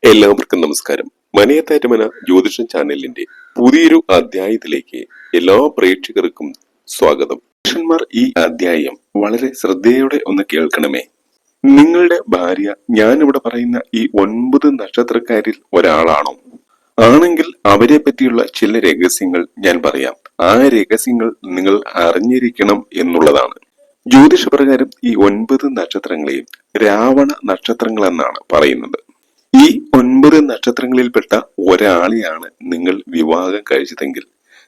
എല്ലാവർക്കും നമസ്കാരം. മനയത്താറ്റുമന ജ്യോതിഷം ചാനലിന്റെ പുതിയൊരു അധ്യായത്തിലേക്ക് എല്ലാ പ്രേക്ഷകർക്കും സ്വാഗതം. പുരുഷന്മാർ ഈ അധ്യായം വളരെ ശ്രദ്ധയോടെ ഒന്ന് കേൾക്കണമേ. നിങ്ങളുടെ ഭാര്യ ഞാനിവിടെ പറയുന്ന ഈ 9 നക്ഷത്രക്കാരിൽ ഒരാളാണോ? ആണെങ്കിൽ അവരെ പറ്റിയുള്ള ചില രഹസ്യങ്ങൾ ഞാൻ പറയാം. ആ രഹസ്യങ്ങൾ നിങ്ങൾ അറിഞ്ഞിരിക്കണം എന്നുള്ളതാണ്. ജ്യോതിഷപ്രകാരം ഈ 9 നക്ഷത്രങ്ങളെയും രാവണ നക്ഷത്രങ്ങൾ എന്നാണ് പറയുന്നത്. ഈ 9 നക്ഷത്രങ്ങളിൽപ്പെട്ട ഒരാളെയാണ് നിങ്ങൾ വിവാഹം കഴിച്ചതെങ്കിൽ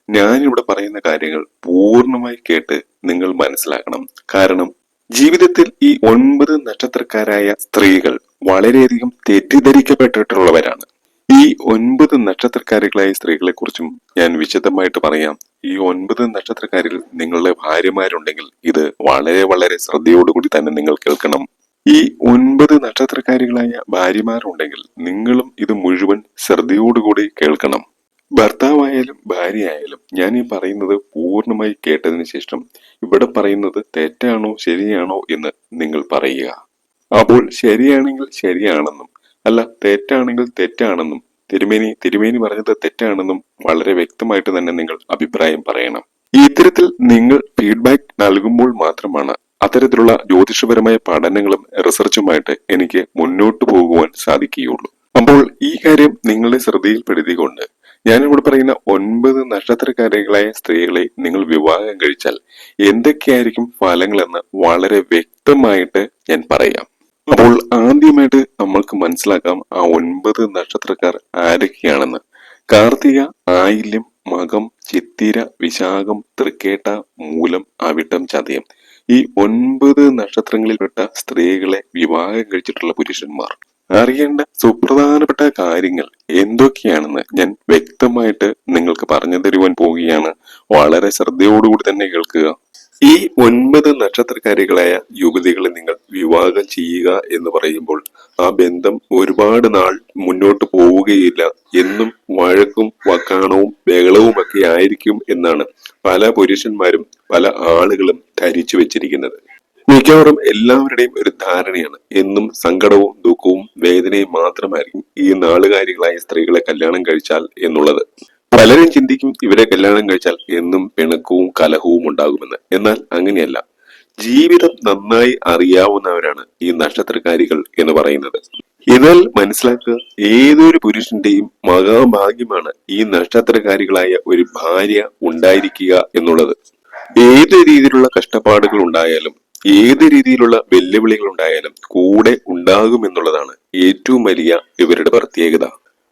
ഞാനിവിടെ പറയുന്ന കാര്യങ്ങൾ പൂർണ്ണമായി കേട്ട് നിങ്ങൾ മനസ്സിലാക്കണം. കാരണം ജീവിതത്തിൽ ഈ 9 നക്ഷത്രക്കാരായ സ്ത്രീകൾ വളരെയധികം തെറ്റിദ്ധരിക്കപ്പെട്ടിട്ടുള്ളവരാണ്. ഈ 9 നക്ഷത്രക്കാരികളായ സ്ത്രീകളെ കുറിച്ചും ഞാൻ വിശദമായിട്ട് പറയാം. ഈ 9 നക്ഷത്രക്കാരിൽ നിങ്ങളുടെ ഭാര്യമാരുണ്ടെങ്കിൽ ഇത് വളരെ വളരെ ശ്രദ്ധയോടുകൂടി തന്നെ നിങ്ങൾ കേൾക്കണം. ഈ 9 നക്ഷത്രക്കാരികളായ ഭാര്യമാരുണ്ടെങ്കിൽ നിങ്ങളും ഇത് മുഴുവൻ ശ്രദ്ധയോടുകൂടി കേൾക്കണം. ഭർത്താവായാലും ഭാര്യയായാലും ഞാൻ ഈ പറയുന്നത് പൂർണ്ണമായി കേട്ടതിന് ശേഷം ഇവിടെ പറയുന്നത് തെറ്റാണോ ശരിയാണോ എന്ന് നിങ്ങൾ പറയുക. അപ്പോൾ ശരിയാണെങ്കിൽ ശരിയാണെന്നും അല്ല തെറ്റാണെങ്കിൽ തെറ്റാണെന്നും തിരുമേനി പറഞ്ഞത് തെറ്റാണെന്നും വളരെ വ്യക്തമായിട്ട് തന്നെ നിങ്ങൾ അഭിപ്രായം പറയണം. ഇത്തരത്തിൽ നിങ്ങൾ ഫീഡ്ബാക്ക് നൽകുമ്പോൾ മാത്രമാണ് അത്തരത്തിലുള്ള ജ്യോതിഷപരമായ പഠനങ്ങളും റിസർച്ചുമായിട്ട് എനിക്ക് മുന്നോട്ട് പോകുവാൻ സാധിക്കുകയുള്ളൂ. അപ്പോൾ ഈ കാര്യം നിങ്ങളുടെ ശ്രദ്ധയിൽപ്പെടുത്തിക്കൊണ്ട് ഞാനിവിടെ പറയുന്ന 9 നക്ഷത്രക്കാരികളായ സ്ത്രീകളെ നിങ്ങൾ വിവാഹം കഴിച്ചാൽ എന്തൊക്കെയായിരിക്കും ഫലങ്ങളെന്ന് വളരെ വ്യക്തമായിട്ട് ഞാൻ പറയാം. അപ്പോൾ ആദ്യമായിട്ട് നമ്മൾക്ക് മനസ്സിലാക്കാം ആ 9 നക്ഷത്രക്കാർ ആരൊക്കെയാണെന്ന്. കാർത്തിക, ആയില്യം, മകം, ചിത്തിര, വിശാഖം, തൃക്കേട്ട, മൂലം, അവിട്ടം, ചതയം ഈ 9 നക്ഷത്രങ്ങളിൽപ്പെട്ട സ്ത്രീകളെ വിവാഹം കഴിച്ചിട്ടുള്ള പുരുഷന്മാർ അറിയേണ്ട സുപ്രധാനപ്പെട്ട കാര്യങ്ങൾ എന്തൊക്കെയാണെന്ന് ഞാൻ വ്യക്തമായിട്ട് നിങ്ങൾക്ക് പറഞ്ഞു തരുവാൻ പോവുകയാണ്. വളരെ ശ്രദ്ധയോടുകൂടി തന്നെ കേൾക്കുക. ഈ 9 നക്ഷത്രക്കാരികളായ യുവതികളെ നിങ്ങൾ വിവാഹം ചെയ്യുക എന്ന് പറയുമ്പോൾ ആ ബന്ധം ഒരുപാട് നാൾ മുന്നോട്ട് പോവുകയില്ല. എന്നും വഴക്കും വക്കാണവും ബഹളവും ഒക്കെ ആയിരിക്കും എന്നാണ് പല പുരുഷന്മാരും പല ആളുകളും ധരിച്ചു വെച്ചിരിക്കുന്നത്. മിക്കവാറും എല്ലാവരുടെയും ഒരു ധാരണയാണ് എന്നും സങ്കടവും ദുഃഖവും വേദനയും മാത്രമായിരിക്കും ഈ നാളുകാരികളായ സ്ത്രീകളെ കല്യാണം കഴിച്ചാൽ എന്നുള്ളത്. പലരും ചിന്തിക്കും ഇവരെ കല്യാണം കഴിച്ചാൽ എന്നും പിണക്കവും കലഹവും ഉണ്ടാകുമെന്ന്. എന്നാൽ അങ്ങനെയല്ല. ജീവിതം നന്നായി അറിയാവുന്നവരാണ് ഈ നക്ഷത്രക്കാരികൾ എന്ന് പറയുന്നത്. എന്നാൽ മനസ്സിലാക്കുക, ഏതൊരു പുരുഷന്റെയും മഹാഭാഗ്യമാണ് ഈ നക്ഷത്രക്കാരികളായ ഒരു ഭാര്യ ഉണ്ടായിരിക്കുക എന്നുള്ളത്. ഏത് രീതിയിലുള്ള കഷ്ടപ്പാടുകൾ ഉണ്ടായാലും ഏത് രീതിയിലുള്ള വെല്ലുവിളികൾ ഉണ്ടായാലും കൂടെ ഉണ്ടാകുമെന്നുള്ളതാണ് ഏറ്റവും വലിയ ഇവരുടെ പ്രത്യേകത.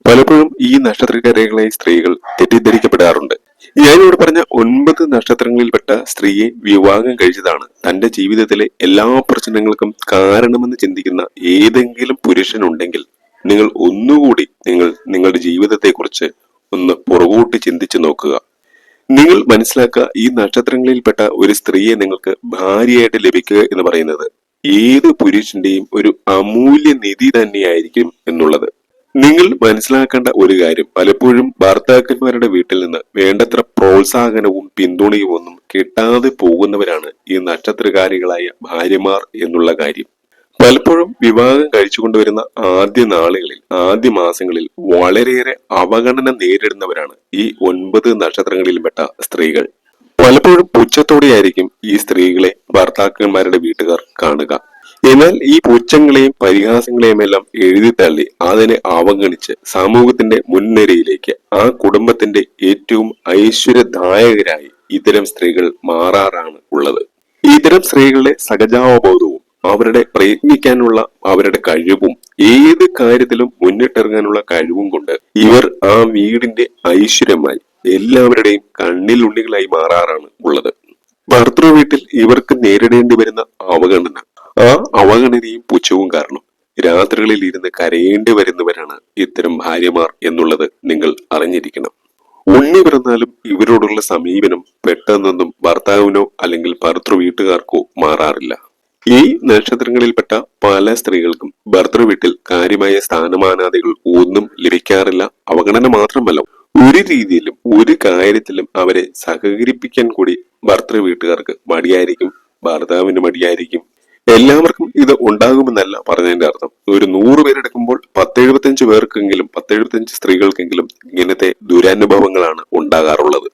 പലപ്പോഴും ഈ നക്ഷത്രക്കാരികളായ സ്ത്രീകൾ തെറ്റിദ്ധരിക്കപ്പെടാറുണ്ട്. ഞാനിവിടെ പറഞ്ഞ 9 നക്ഷത്രങ്ങളിൽപ്പെട്ട സ്ത്രീയെ വിവാഹം കഴിച്ചതാണ് തന്റെ ജീവിതത്തിലെ എല്ലാ പ്രശ്നങ്ങൾക്കും കാരണമെന്ന് ചിന്തിക്കുന്ന ഏതെങ്കിലും പുരുഷനുണ്ടെങ്കിൽ നിങ്ങൾ ഒന്നുകൂടി നിങ്ങളുടെ ജീവിതത്തെക്കുറിച്ച് ഒന്ന് പുറകോട്ട് ചിന്തിച്ചു നോക്കുക. നിങ്ങൾ മനസ്സിലാക്കുക, ഈ നക്ഷത്രങ്ങളിൽപ്പെട്ട ഒരു സ്ത്രീയെ നിങ്ങൾക്ക് ഭാര്യയായിട്ട് ലഭിക്കുക എന്ന് പറയുന്നത് ഏത് പുരുഷന്റെയും ഒരു അമൂല്യ നിധി തന്നെയായിരിക്കും എന്നുള്ളത്. നിങ്ങൾ മനസ്സിലാക്കേണ്ട ഒരു കാര്യം, പലപ്പോഴും ഭർത്താക്കന്മാരുടെ വീട്ടിൽ നിന്ന് വേണ്ടത്ര പ്രോത്സാഹനവും പിന്തുണയും ഒന്നും കിട്ടാതെ പോകുന്നവരാണ് ഈ നക്ഷത്രകാരികളായ ഭാര്യമാർ എന്നുള്ള കാര്യം. പലപ്പോഴും വിവാഹം കഴിച്ചുകൊണ്ടുവരുന്ന ആദ്യ നാളുകളിൽ ആദ്യ മാസങ്ങളിൽ വളരെയേറെ അവഗണന നേരിടുന്നവരാണ് ഈ 9 നക്ഷത്രങ്ങളിൽപ്പെട്ട സ്ത്രീകൾ. പലപ്പോഴും പുച്ഛത്തോടെയായിരിക്കും ഈ സ്ത്രീകളെ ഭർത്താക്കന്മാരുടെ വീട്ടുകാർ കാണുക. എന്നാൽ ഈ പുച്ഛങ്ങളെയും പരിഹാസങ്ങളെയും എല്ലാം എഴുതി തള്ളി അതിനെ അവഗണിച്ച് സമൂഹത്തിന്റെ മുൻനിരയിലേക്ക് ആ കുടുംബത്തിന്റെ ഏറ്റവും ഐശ്വര്യദായകരായി ഇത്തരം സ്ത്രീകൾ മാറാറാണ് ഉള്ളത്. ഇത്തരം സ്ത്രീകളുടെ സഹജാവബോധവും അവരുടെ പ്രയത്നിക്കാനുള്ള അവരുടെ കഴിവും ഏത് കാര്യത്തിലും മുന്നിട്ടിറങ്ങാനുള്ള കഴിവും കൊണ്ട് ഇവർ ആ വീടിന്റെ ഐശ്വര്യമായി എല്ലാവരുടെയും കണ്ണിലുണ്ണികളായി മാറാറാണ് ഉള്ളത്. ഭർത്തൃ വീട്ടിൽ ഇവർക്ക് നേരിടേണ്ടി വരുന്ന അവഗണന, ആ അവഗണനയും പുച്ഛവും കാരണം രാത്രികളിൽ ഇരുന്ന് കരയേണ്ടി വരുന്നവരാണ് ഇത്തരം ഭാര്യമാർ എന്നുള്ളത് നിങ്ങൾ അറിഞ്ഞിരിക്കണം. ഉണ്ണി പിറന്നാലും ഇവരോടുള്ള സമീപനം പെട്ടെന്നൊന്നും ഭർത്താവിനോ അല്ലെങ്കിൽ ഭർത്തൃ വീട്ടുകാർക്കോ മാറാറില്ല. ഈ നക്ഷത്രങ്ങളിൽപ്പെട്ട പല സ്ത്രീകൾക്കും ഭർത്തൃ വീട്ടിൽ കാര്യമായ സ്ഥാനമാനാദികൾ ഒന്നും ലഭിക്കാറില്ല. അവഗണന മാത്രമല്ല, ഒരു രീതിയിലും ഒരു കാര്യത്തിലും അവരെ സഹകരിപ്പിക്കാൻ കൂടി ഭർത്തൃ വീട്ടുകാർക്ക് മടിയായിരിക്കും, ഭർത്താവിന് മടിയായിരിക്കും. എല്ലാവർക്കും ഇത് ഉണ്ടാകുമെന്നല്ല പറഞ്ഞതിന്റെ അർത്ഥം. ഒരു 100 പേരെടുക്കുമ്പോൾ 10 75 സ്ത്രീകൾക്കെങ്കിലും ഇങ്ങനത്തെ ദുരനുഭവങ്ങളാണ് ഉണ്ടാകാറുള്ളത്.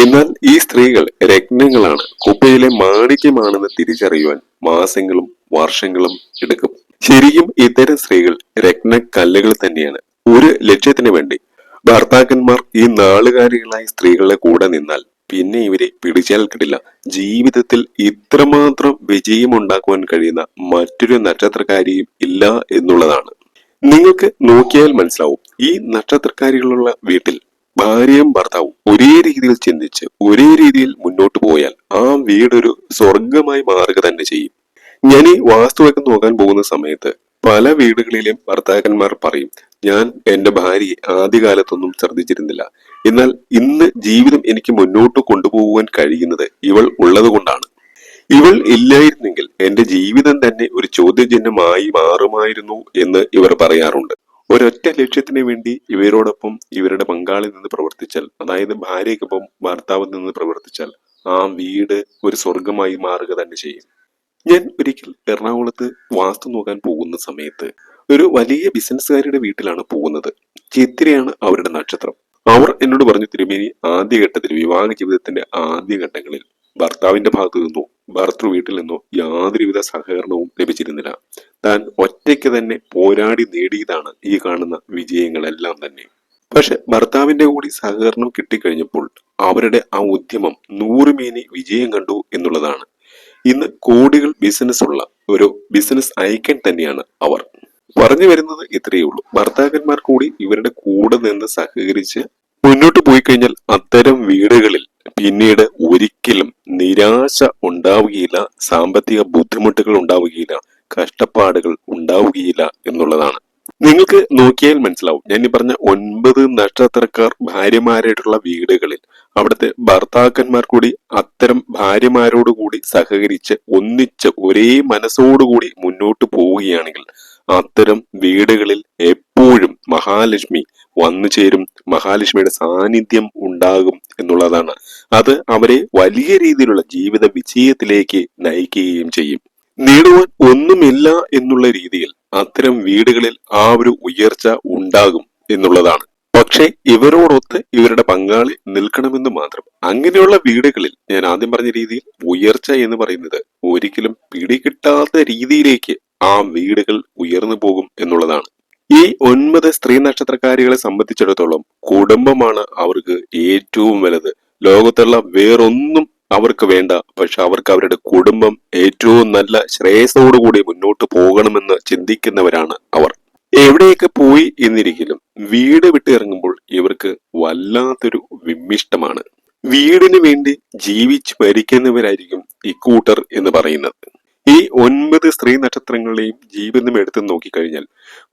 എന്നാൽ ഈ സ്ത്രീകൾ രത്നങ്ങളാണ്, കുപ്പയിലെ മാണിക്യമാണെന്ന് തിരിച്ചറിയുവാൻ മാസങ്ങളും വർഷങ്ങളും എടുക്കും. ശരിക്കും ഇത്തരം സ്ത്രീകൾ രത്നക്കല്ലുകൾ തന്നെയാണ്. ഒരു ലക്ഷ്യത്തിന് വേണ്ടി ഭർത്താക്കന്മാർ ഈ നാളുകാരികളായ സ്ത്രീകളുടെ കൂടെ നിന്നാൽ പിന്നെ ഇവരെ പിടിച്ചാൽ കിട്ടില്ല. ജീവിതത്തിൽ ഇത്രമാത്രം വിജയമുണ്ടാക്കുവാൻ കഴിയുന്ന മറ്റൊരു നക്ഷത്രക്കാരിയും ഇല്ല എന്നുള്ളതാണ്. നിങ്ങൾക്ക് നോക്കിയാൽ മനസ്സിലാവും, ഈ നക്ഷത്രക്കാരികളുള്ള വീട്ടിൽ ഭാര്യയും ഭർത്താവും ഒരേ രീതിയിൽ ചിന്തിച്ച് ഒരേ രീതിയിൽ മുന്നോട്ട് പോയാൽ ആ വീടൊരു സ്വർഗമായി മാറുക തന്നെ ചെയ്യും. ഞാൻ ഈ വാസ്തുവൊക്കെ നോക്കാൻ പോകുന്ന സമയത്ത് പല വീടുകളിലെയും ഭർത്താക്കന്മാർ പറയും, ഞാൻ എന്റെ ഭാര്യയെ ആദ്യകാലത്തൊന്നും ശ്രദ്ധിച്ചിരുന്നില്ല, എന്നാൽ ഇന്ന് ജീവിതം എനിക്ക് മുന്നോട്ട് കൊണ്ടുപോകുവാൻ കഴിയുന്നത് ഇവൾ ഉള്ളത് കൊണ്ടാണ്. ഇവൾ ഇല്ലായിരുന്നെങ്കിൽ എന്റെ ജീവിതം തന്നെ ഒരു ചോദ്യചിഹ്നമായി മാറുമായിരുന്നു എന്ന് ഇവർ പറയാറുണ്ട്. ഒരൊറ്റ ലക്ഷ്യത്തിന് വേണ്ടി ഇവരോടൊപ്പം ഇവരുടെ പങ്കാളി നിന്ന് പ്രവർത്തിച്ചാൽ, അതായത് ഭാര്യയ്ക്കൊപ്പം ഭർത്താവ് നിന്ന് പ്രവർത്തിച്ചാൽ ആ വീട് ഒരു സ്വർഗമായി മാറുക തന്നെ ചെയ്യും. ഞാൻ ഒരിക്കൽ എറണാകുളത്ത് വാസ്തു നോക്കാൻ പോകുന്ന സമയത്ത് ഒരു വലിയ ബിസിനസ്സുകാരുടെ വീട്ടിലാണ് പോകുന്നത്. ചിത്തിരയാണ് അവരുടെ നക്ഷത്രം. അവർ എന്നോട് പറഞ്ഞു, തിരുമേനി, ആദ്യഘട്ടത്തിൽ വിവാഹ ജീവിതത്തിന്റെ ആദ്യഘട്ടങ്ങളിൽ ഭർത്താവിന്റെ ഭാഗത്തു നിന്നോ ഭർത്തൃ വീട്ടിൽ നിന്നോ യാതൊരുവിധ സഹകരണവും ലഭിച്ചിരുന്നില്ല. താൻ ഒറ്റയ്ക്ക് തന്നെ പോരാടി നേടിയതാണ് ഈ കാണുന്ന വിജയങ്ങളെല്ലാം തന്നെ. പക്ഷെ ഭർത്താവിന്റെ കൂടി സഹകരണം കിട്ടിക്കഴിഞ്ഞപ്പോൾ അവരുടെ ആ ഉദ്യമം 100 മേനി വിജയം കണ്ടു എന്നുള്ളതാണ്. ഇന്ന് കോടികൾ ബിസിനസ് ഉള്ള ഒരു ബിസിനസ് ഐക്കൺ തന്നെയാണ് അവർ. പറഞ്ഞു വരുന്നത് ഇത്രയേ ഉള്ളൂ. ഭർത്താക്കന്മാർ കൂടി ഇവരുടെ കൂടെ നിന്ന് സഹകരിച്ച് മുന്നോട്ട് പോയി കഴിഞ്ഞാൽ അത്തരം വീടുകളിൽ പിന്നീട് ഒരിക്കലും നിരാശ ഉണ്ടാവുകയില്ല, സാമ്പത്തിക ബുദ്ധിമുട്ടുകൾ ഉണ്ടാവുകയില്ല, കഷ്ടപ്പാടുകൾ ഉണ്ടാവുകയില്ല എന്നുള്ളതാണ്. നിങ്ങൾക്ക് നോക്കിയാൽ മനസ്സിലാവും, ഞാൻ ഈ പറഞ്ഞ 9 നക്ഷത്രക്കാർ ഭാര്യമാരായിട്ടുള്ള വീടുകളിൽ അവിടുത്തെ ഭർത്താക്കന്മാർ കൂടി അത്തരം ഭാര്യമാരോടുകൂടി സഹകരിച്ച് ഒന്നിച്ച് ഒരേ മനസ്സോടുകൂടി മുന്നോട്ട് പോവുകയാണെങ്കിൽ അത്തരം വീടുകളിൽ എപ്പോഴും മഹാലക്ഷ്മി വന്നു ചേരും, മഹാലക്ഷ്മിയുടെ സാന്നിധ്യം ഉണ്ടാകും എന്നുള്ളതാണ്. അത് അവരെ വലിയ രീതിയിലുള്ള ജീവിത വിജയത്തിലേക്ക് നയിക്കുകയും ചെയ്യും. നേടുവാൻ ഒന്നുമില്ല എന്നുള്ള രീതിയിൽ അത്തരം വീടുകളിൽ ആ ഒരു ഉയർച്ച ഉണ്ടാകും എന്നുള്ളതാണ്. പക്ഷെ ഇവരോടൊത്ത് ഇവരുടെ പങ്കാളി നിൽക്കണമെന്ന് മാത്രം. അങ്ങനെയുള്ള വീടുകളിൽ ഞാൻ ആദ്യം പറഞ്ഞ രീതിയിൽ ഉയർച്ച എന്ന് പറയുന്നത് ഒരിക്കലും പിടികിട്ടാത്ത രീതിയിലേക്ക് ആ വീടുകൾ ഉയർന്നു പോകും എന്നുള്ളതാണ്. ഈ 9 സ്ത്രീ നക്ഷത്രക്കാരികളെ സംബന്ധിച്ചിടത്തോളം കുടുംബമാണ് അവർക്ക് ഏറ്റവും വലുത്. ലോകത്തുള്ള വേറൊന്നും അവർക്ക് വേണ്ട. പക്ഷെ അവർക്ക് അവരുടെ കുടുംബം ഏറ്റവും നല്ല ശ്രേയസ്സോടുകൂടി മുന്നോട്ട് പോകണമെന്ന് ചിന്തിക്കുന്നവരാണ് അവർ. എവിടെയൊക്കെ പോയി എന്നിരിക്കലും വീട് വിട്ട് ഇറങ്ങുമ്പോൾ ഇവർക്ക് വല്ലാത്തൊരു വിമ്മിഷ്ടമാണ്. വീടിന് വേണ്ടി ജീവിച്ച് മരിക്കുന്നവരായിരിക്കും ഇക്കൂട്ടർ എന്ന് പറയുന്നത്. ഈ 9 സ്ത്രീ നക്ഷത്രങ്ങളെയും ജീവിതം എടുത്തു നോക്കിക്കഴിഞ്ഞാൽ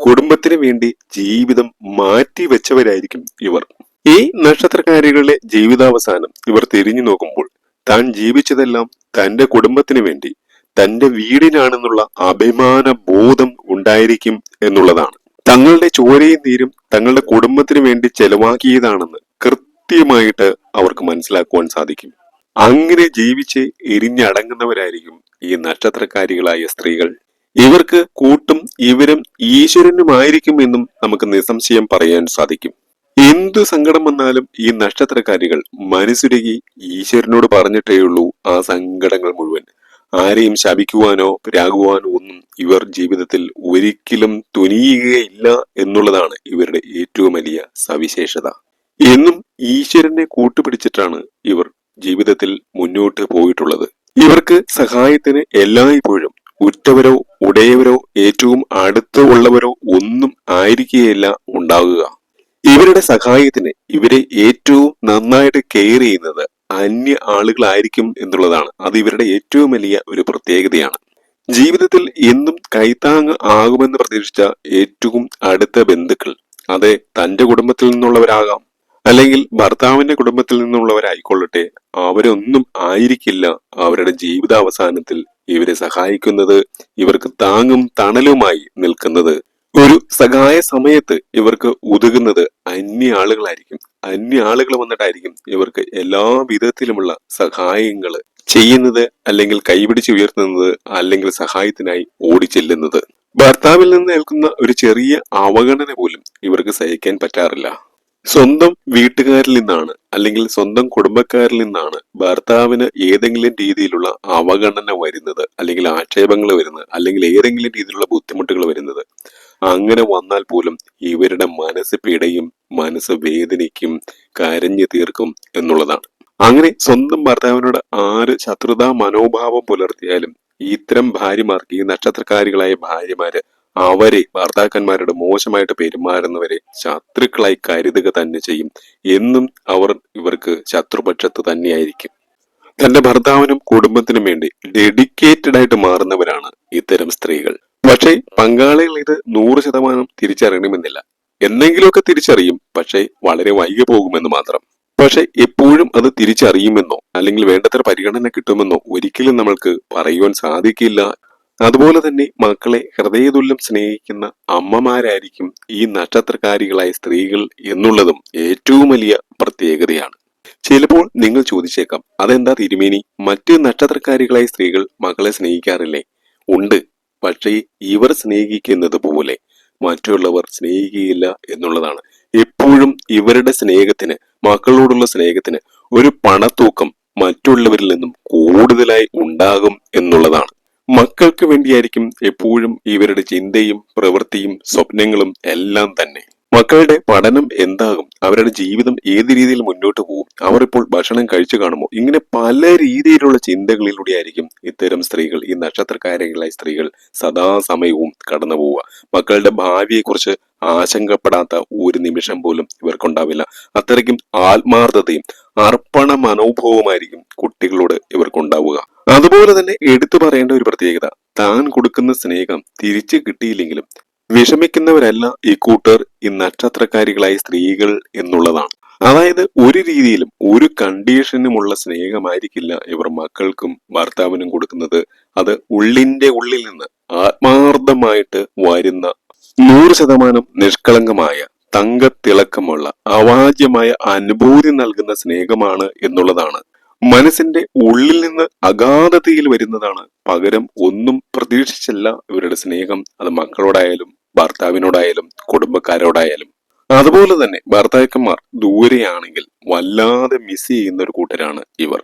കുടുംബത്തിന് വേണ്ടി ജീവിതം മാറ്റി വെച്ചവരായിരിക്കും ഇവർ. ഈ നക്ഷത്രക്കാരികളുടെ ജീവിതാവസാനം ഇവർ തിരിഞ്ഞു നോക്കുമ്പോൾ താൻ ജീവിച്ചതെല്ലാം തന്റെ കുടുംബത്തിന് വേണ്ടി, തന്റെ വീടിനാണെന്നുള്ള അഭിമാന ബോധം ഉണ്ടായിരിക്കും എന്നുള്ളതാണ്. തങ്ങളുടെ ചോരയും നീരും തങ്ങളുടെ കുടുംബത്തിന് വേണ്ടി ചെലവാക്കിയതാണെന്ന് കൃത്യമായിട്ട് അവർക്ക് മനസ്സിലാക്കുവാൻ സാധിക്കും. അങ്ങനെ ജീവിച്ച് എരിഞ്ഞടങ്ങുന്നവരായിരിക്കും ഈ നക്ഷത്രക്കാരികളായ സ്ത്രീകൾ. ഇവർക്ക് കൂട്ടും ഇവരും ഈശ്വരനുമായിരിക്കും എന്നും നമുക്ക് നിസ്സംശയം പറയാൻ സാധിക്കും. എന്തു സങ്കടം വന്നാലും ഈ നക്ഷത്രക്കാരികൾ മനസ്സുരുകി ഈശ്വരനോട് പറഞ്ഞിട്ടേ ഉള്ളൂ ആ സങ്കടങ്ങൾ മുഴുവൻ. ആരെയും ശപിക്കുവാനോ രാകുവാനോ ഒന്നും ഇവർ ജീവിതത്തിൽ ഒരിക്കലും തുനിയുകയില്ല എന്നുള്ളതാണ് ഇവരുടെ ഏറ്റവും വലിയ സവിശേഷത. എന്നും ഈശ്വരനെ കൂട്ടുപിടിച്ചിട്ടാണ് ഇവർ ജീവിതത്തിൽ മുന്നോട്ട് പോയിട്ടുള്ളത്. ഇവർക്ക് സഹായത്തിന് എല്ലായ്പ്പോഴും ഉറ്റവരോ ഉടയവരോ ഏറ്റവും അടുത്തുള്ളവരോ ഒന്നും ആയിരിക്കുകയില്ല ഉണ്ടാകുക. ഇവരുടെ സഹായത്തിന് ഇവരെ ഏറ്റവും നന്നായിട്ട് കെയർ ചെയ്യുന്നത് അന്യ ആളുകളായിരിക്കും എന്നുള്ളതാണ്. അത് ഇവരുടെ ഏറ്റവും വലിയ ഒരു പ്രത്യേകതയാണ്. ജീവിതത്തിൽ എന്നും കൈത്താങ് ആകുമെന്ന് പ്രതീക്ഷിച്ച ഏറ്റവും അടുത്ത ബന്ധുക്കൾ, അതെ തന്റെ കുടുംബത്തിൽ നിന്നുള്ളവരാകാം, അല്ലെങ്കിൽ ഭർത്താവിന്റെ കുടുംബത്തിൽ നിന്നുള്ളവരായിക്കൊള്ളട്ടെ, അവരൊന്നും ആയിരിക്കില്ല അവരുടെ ജീവിതാവസാനത്തിൽ ഇവരെ സഹായിക്കുന്നത്, ഇവർക്ക് താങ്ങും തണലുമായി നിൽക്കുന്നത്. ഒരു സഹായ സമയത്ത് ഇവർക്ക് ഉതകുന്നത് അന്യ ആളുകളായിരിക്കും. അന്യ ആളുകൾ വന്നിട്ടായിരിക്കും ഇവർക്ക് എല്ലാ വിധത്തിലുമുള്ള സഹായങ്ങൾ ചെയ്യുന്നത്, അല്ലെങ്കിൽ കൈപിടിച്ച് ഉയർത്തുന്നത്, അല്ലെങ്കിൽ സഹായത്തിനായി ഓടിച്ചെല്ലുന്നത്. ഭർത്താവിൽ നിന്ന് ഏൽക്കുന്ന ഒരു ചെറിയ അവഗണന പോലും ഇവർക്ക് സഹിക്കാൻ പറ്റാറില്ല. സ്വന്തം വീട്ടുകാരിൽ നിന്നാണ് അല്ലെങ്കിൽ സ്വന്തം കുടുംബക്കാരിൽ നിന്നാണ് ഭർത്താവിന് ഏതെങ്കിലും രീതിയിലുള്ള അവഗണന വരുന്നത്, അല്ലെങ്കിൽ ആക്ഷേപങ്ങൾ വരുന്നത്, അല്ലെങ്കിൽ ഏതെങ്കിലും രീതിയിലുള്ള ബുദ്ധിമുട്ടുകൾ വരുന്നത്, അങ്ങനെ വന്നാൽ പോലും ഇവരുടെ മനസ്സ് പിടയും, മനസ്സ് വേദനിക്കും, കരഞ്ഞു തീർക്കും എന്നുള്ളതാണ്. അങ്ങനെ സ്വന്തം ഭർത്താവിനോട് ആര് ശത്രുതാ മനോഭാവം പുലർത്തിയാലും ഇത്തരം ഭാര്യമാർക്ക്, ഈ നക്ഷത്രക്കാരികളായ ഭാര്യമാര് അവരെ, ഭർത്താക്കന്മാരോട് മോശമായിട്ട് പെരുമാറുന്നവരെ ശത്രുക്കളായി കരുതുക തന്നെ ചെയ്യും. എന്നും അവർ ഇവർക്ക് ശത്രുപക്ഷത്ത് തന്നെയായിരിക്കും. തന്റെ ഭർത്താവിനും കുടുംബത്തിനും വേണ്ടി ഡെഡിക്കേറ്റഡ് ആയിട്ട് മാറുന്നവരാണ് ഇത്തരം സ്ത്രീകൾ. പക്ഷേ പങ്കാളികൾ ഇത് 100% തിരിച്ചറിയണമെന്നില്ല. എന്തെങ്കിലുമൊക്കെ തിരിച്ചറിയും, പക്ഷേ വളരെ വൈകി പോകുമെന്ന് മാത്രം. പക്ഷെ എപ്പോഴും അത് തിരിച്ചറിയുമെന്നോ അല്ലെങ്കിൽ വേണ്ടത്ര പരിഗണന കിട്ടുമെന്നോ ഒരിക്കലും നമ്മൾക്ക് പറയുവാൻ സാധിക്കില്ല. അതുപോലെ തന്നെ മക്കളെ ഹൃദയതുല്യം സ്നേഹിക്കുന്ന അമ്മമാരായിരിക്കും ഈ നക്ഷത്രക്കാരികളായ സ്ത്രീകൾ എന്നുള്ളതും ഏറ്റവും വലിയ പ്രത്യേകതയാണ്. ചിലപ്പോൾ നിങ്ങൾ ചോദിച്ചേക്കാം, അതെന്താ തിരുമേനി, മറ്റ് നക്ഷത്രക്കാരികളായ സ്ത്രീകൾ മക്കളെ സ്നേഹിക്കാറില്ലേ? ഉണ്ട്. പക്ഷേ ഇവർ സ്നേഹിക്കുന്നത് പോലെ മറ്റുള്ളവർ സ്നേഹിക്കുകയില്ല എന്നുള്ളതാണ്. എപ്പോഴും ഇവരുടെ സ്നേഹത്തിന്, മക്കളോടുള്ള സ്നേഹത്തിന് ഒരു പണത്തൂക്കം മറ്റുള്ളവരിൽ നിന്നും കൂടുതലായി ഉണ്ടാകും എന്നുള്ളതാണ്. മക്കൾക്ക് വേണ്ടിയായിരിക്കും എപ്പോഴും ഇവരുടെ ചിന്തയും പ്രവൃത്തിയും സ്വപ്നങ്ങളും എല്ലാം തന്നെ. മക്കളുടെ പഠനം എന്താകും, അവരുടെ ജീവിതം ഏത് രീതിയിൽ മുന്നോട്ട് പോകും, അവർ ഇപ്പോൾ ഭക്ഷണം കഴിച്ചു കാണുമോ, ഇങ്ങനെ പല രീതിയിലുള്ള ചിന്തകളിലൂടെ ആയിരിക്കും ഇത്തരം സ്ത്രീകൾ, ഈ നക്ഷത്രക്കാരികളായ സ്ത്രീകൾ സദാസമയവും കടന്നു പോവുക. മക്കളുടെ ഭാവിയെക്കുറിച്ച് ആശങ്കപ്പെടാത്ത ഒരു നിമിഷം പോലും ഇവർക്കുണ്ടാവില്ല. അത്രയ്ക്കും ആത്മാർത്ഥതയും അർപ്പണ മനോഭാവമായിരിക്കും കുട്ടികളോട് ഇവർക്കുണ്ടാവുക. അതുപോലെ തന്നെ എടുത്തു പറയേണ്ട ഒരു പ്രത്യേകത, താൻ കൊടുക്കുന്ന സ്നേഹം തിരിച്ചു കിട്ടിയില്ലെങ്കിലും വിഷമിക്കുന്നവരല്ല ഈ കൂട്ടർ, ഈ നക്ഷത്രക്കാരികളായ സ്ത്രീകൾ എന്നുള്ളതാണ്. അതായത് ഒരു രീതിയിലും ഒരു കണ്ടീഷനുമുള്ള സ്നേഹമായിരിക്കില്ല ഇവർ മക്കൾക്കും ഭർത്താവിനും കൊടുക്കുന്നത്. അത് ഉള്ളിന്റെ ഉള്ളിൽ നിന്ന് ആത്മാർത്ഥമായിട്ട് വരുന്ന 100% നിഷ്കളങ്കമായ, തങ്കത്തിളക്കമുള്ള, അവാച്യമായ അനുഭൂതി നൽകുന്ന സ്നേഹമാണ് എന്നുള്ളതാണ്. മനസ്സിന്റെ ഉള്ളിൽ നിന്ന് അഗാധതയിൽ വരുന്നതാണ്. പകരം ഒന്നും പ്രതീക്ഷിച്ചല്ല ഇവരുടെ സ്നേഹം. അത് മക്കളോടായാലും ഭർത്താവിനോടായാലും കുടുംബക്കാരോടായാലും. അതുപോലെ തന്നെ ഭർത്താക്കന്മാർ ദൂരെയാണെങ്കിൽ വല്ലാതെ മിസ് ചെയ്യുന്ന ഒരു കൂട്ടരാണ് ഇവർ.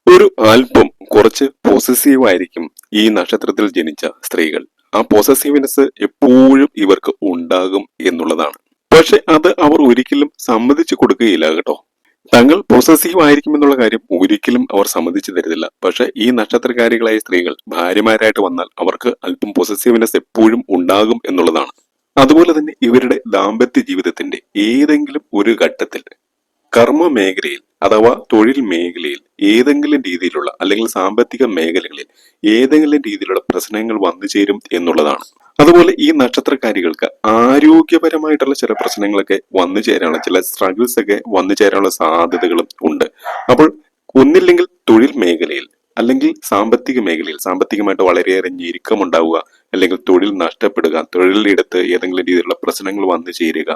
ഒരു അല്പം കുറച്ച് പൊസസീവ് ആയിരിക്കും ഈ നക്ഷത്രത്തിൽ ജനിച്ച സ്ത്രീകൾ. ആ പൊസസീവ്നെസ് എപ്പോഴും ഇവർക്ക് ഉണ്ടാകും എന്നുള്ളതാണ്. പക്ഷെ അത് അവർ ഒരിക്കലും സമ്മതിച്ചു കൊടുക്കുകയില്ല കേട്ടോ. തങ്ങൾ പൊസസീവ് ആയിരിക്കും എന്നുള്ള കാര്യം ഒരിക്കലും അവർ സമ്മതിച്ചു തരുന്നില്ല. പക്ഷെ ഈ നക്ഷത്രകാരികളായ സ്ത്രീകൾ ഭാര്യമാരായിട്ട് വന്നാൽ അവർക്ക് അല്പം പൊസസീവ്നെസ് എപ്പോഴും ഉണ്ടാകും എന്നുള്ളതാണ്. അതുപോലെ തന്നെ ഇവരുടെ ദാമ്പത്യ ജീവിതത്തിന്റെ ഏതെങ്കിലും ഒരു ഘട്ടത്തിൽ കർമ്മ മേഖലയിൽ അഥവാ തൊഴിൽ മേഖലയിൽ ഏതെങ്കിലും രീതിയിലുള്ള, അല്ലെങ്കിൽ സാമ്പത്തിക മേഖലകളിൽ ഏതെങ്കിലും രീതിയിലുള്ള പ്രശ്നങ്ങൾ വന്നു ചേരും എന്നുള്ളതാണ്. അതുപോലെ ഈ നക്ഷത്രക്കാരികൾക്ക് ആരോഗ്യപരമായിട്ടുള്ള ചില പ്രശ്നങ്ങളൊക്കെ വന്നു ചേരാനുള്ള, ചില സ്ട്രഗിൾസ് ഒക്കെ വന്നു ചേരാനുള്ള സാധ്യതകളും ഉണ്ട്. അപ്പോൾ ഒന്നില്ലെങ്കിൽ തൊഴിൽ മേഖലയിൽ അല്ലെങ്കിൽ സാമ്പത്തിക മേഖലയിൽ സാമ്പത്തികമായിട്ട് വളരെയേറെ ഞെരുക്കമുണ്ടാവുക, അല്ലെങ്കിൽ തൊഴിൽ നഷ്ടപ്പെടുക, തൊഴിലിടത്ത് ഏതെങ്കിലും രീതിയിലുള്ള പ്രശ്നങ്ങൾ വന്നു ചേരുക,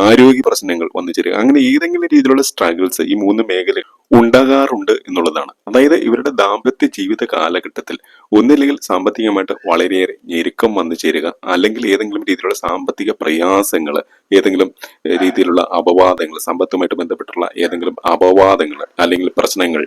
ആരോഗ്യ പ്രശ്നങ്ങൾ വന്നു ചേരുക, അങ്ങനെ ഏതെങ്കിലും രീതിയിലുള്ള സ്ട്രഗിൾസ് ഈ 3 മേഖല ഉണ്ടാകാറുണ്ട് എന്നുള്ളതാണ്. അതായത് ഇവരുടെ ദാമ്പത്യ ജീവിത കാലഘട്ടത്തിൽ ഒന്നില്ലെങ്കിൽ സാമ്പത്തികമായിട്ട് വളരെയേറെ ഞെരുക്കം വന്നു ചേരുക, അല്ലെങ്കിൽ ഏതെങ്കിലും രീതിയിലുള്ള സാമ്പത്തിക പ്രയാസങ്ങൾ, ഏതെങ്കിലും രീതിയിലുള്ള അപവാദങ്ങൾ, സമ്പത്തുമായിട്ട് ബന്ധപ്പെട്ടുള്ള ഏതെങ്കിലും അപവാദങ്ങൾ അല്ലെങ്കിൽ പ്രശ്നങ്ങൾ,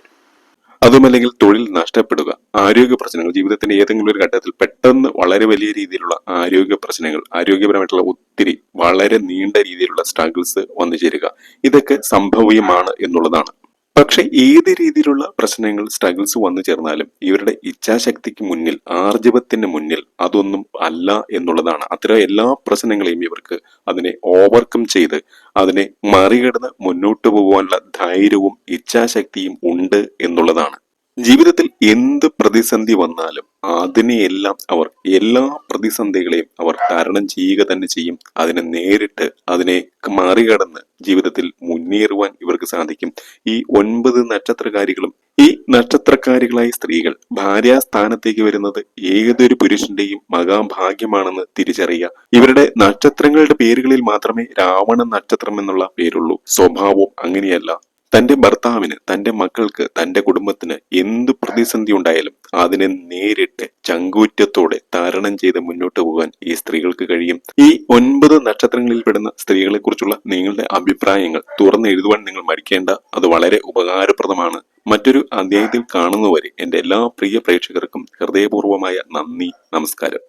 അതുമല്ലെങ്കിൽ തൊഴിൽ നഷ്ടപ്പെടുക, ആരോഗ്യ പ്രശ്നങ്ങൾ, ജീവിതത്തിന്റെ ഏതെങ്കിലും ഒരു ഘട്ടത്തിൽ പെട്ടെന്ന് വളരെ വലിയ രീതിയിലുള്ള ആരോഗ്യ പ്രശ്നങ്ങൾ, ആരോഗ്യപരമായിട്ടുള്ള ഒത്തിരി വളരെ നീണ്ട രീതിയിലുള്ള സ്ട്രഗിൾസ് വന്നു ചേരുക, ഇതൊക്കെ സംഭവ്യമാണ് എന്നുള്ളതാണ്. പക്ഷെ ഏത് രീതിയിലുള്ള പ്രശ്നങ്ങൾ, സ്ട്രഗിൾസ് വന്നു ചേർന്നാലും ഇവരുടെ ഇച്ഛാശക്തിക്ക് മുന്നിൽ, ആർജവത്തിന് മുന്നിൽ അതൊന്നും അല്ല എന്നുള്ളതാണ്. അത്തരം എല്ലാ പ്രശ്നങ്ങളെയും ഇവർക്ക് അതിനെ ഓവർകം ചെയ്ത് അതിനെ മറികടന്ന് മുന്നോട്ട് പോകുവാനുള്ള ധൈര്യവും ഇച്ഛാശക്തിയും ഉണ്ട് എന്നുള്ളതാണ്. ജീവിതത്തിൽ എന്ത് പ്രതിസന്ധി വന്നാലും അതിനെയെല്ലാം അവർ എല്ലാ പ്രതിസന്ധികളെയും അവർ തരണം ചെയ്യുക തന്നെ ചെയ്യും. അതിനെ നേരിട്ട് അതിനെ മറികടന്ന് ജീവിതത്തിൽ മുന്നേറുവാൻ ഇവർക്ക് സാധിക്കും. ഈ 9 നക്ഷത്രക്കാരികളും ഈ നക്ഷത്രക്കാരികളായ സ്ത്രീകൾ ഭാര്യാസ്ഥാനത്തേക്ക് വരുന്നത് ഏതൊരു പുരുഷന്റെയും മഹാഭാഗ്യമാണെന്ന് തിരിച്ചറിയുക. ഇവരുടെ നക്ഷത്രങ്ങളുടെ പേരുകളിൽ മാത്രമേ രാവണ നക്ഷത്രം എന്നുള്ള പേരുള്ളൂ. സ്വഭാവം അങ്ങനെയല്ല. തന്റെ ഭർത്താവിന്, തന്റെ മക്കൾക്ക്, തന്റെ കുടുംബത്തിന് എന്ത് പ്രതിസന്ധി ഉണ്ടായാലും അതിനെ നേരിട്ട് ചങ്കൂറ്റത്തോടെ തരണം ചെയ്ത് മുന്നോട്ട് പോകാൻ ഈ സ്ത്രീകൾക്ക് കഴിയും. ഈ 9 നക്ഷത്രങ്ങളിൽ പെടുന്ന സ്ത്രീകളെ കുറിച്ചുള്ള നിങ്ങളുടെ അഭിപ്രായങ്ങൾ തുറന്ന് എഴുതുവാൻ നിങ്ങൾ മടിക്കേണ്ട. അത് വളരെ ഉപകാരപ്രദമാണ്. മറ്റൊരു അധ്യായത്തിൽ കാണുന്നവരെ എന്റെ എല്ലാ പ്രിയ പ്രേക്ഷകർക്കും ഹൃദയപൂർവമായ നന്ദി, നമസ്കാരം.